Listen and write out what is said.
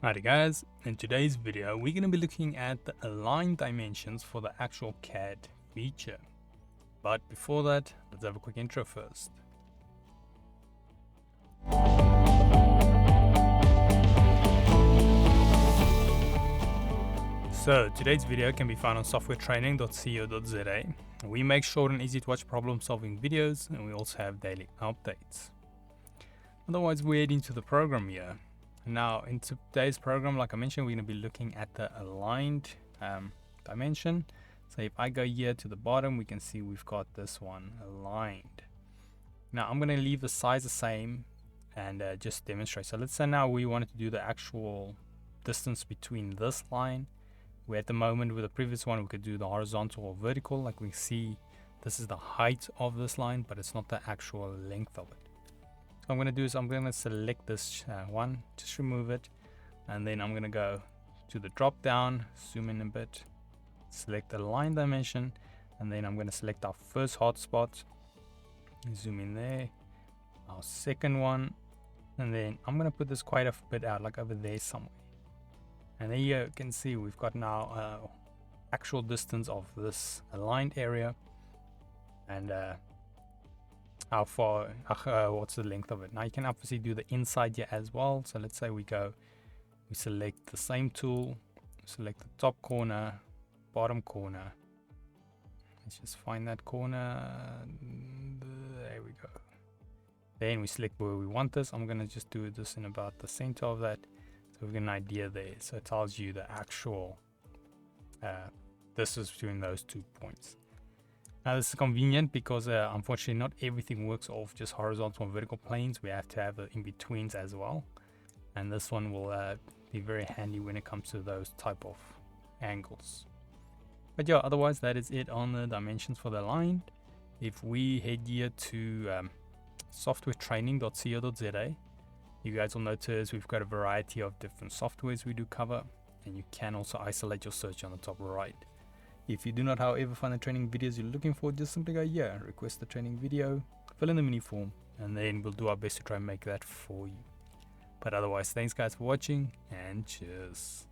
Alright guys, in today's video we're going to be looking at the align dimensions for the actual CAD feature. But before that, let's have a quick intro first. So today's video can be found on softwaretraining.co.za. We make short and easy to watch problem solving videos, and we also have daily updates. Otherwise, we're heading to the program here. Now in today's program, like I mentioned, we're going to be looking at the aligned dimension. So if I go here to the bottom, we can see we've got this one aligned. Now I'm going to leave the size the same and just demonstrate. So let's say now we wanted to do the actual distance between this line, where at the moment with the previous one we could do the horizontal or vertical. Like we see, this is the height of this line, but it's not the actual length of it. What I'm going to do is I'm going to select this one, just remove it, and then I'm going to go to the drop down, zoom in a bit, select the line dimension, and then I'm going to select our first hotspot, zoom in there, our second one, and then I'm going to put this quite a bit out, like over there somewhere. And there you can see we've got now actual distance of this aligned area, and how far, what's the length of it. Now you can obviously do the inside here as well. So let's say we select the same tool, select the top corner, bottom corner. Let's just find that corner. There we go. Then we select where we want this. I'm going to just do this in about the center of that, so we've got an idea there. So it tells you the actual distance between those 2 points. Now this is convenient because unfortunately not everything works off just horizontal and vertical planes. We have to have the in-betweens as well, and this one will be very handy when it comes to those type of angles. But yeah, otherwise that is it on the dimensions for the line. If we head here to softwaretraining.co.za, you guys will notice we've got a variety of different softwares we do cover, and you can also isolate your search on the top right. If you do not, however, find the training videos you're looking for, just simply go here, request the training video, fill in the mini form, and then we'll do our best to try and make that for you. But otherwise, thanks guys for watching, and cheers.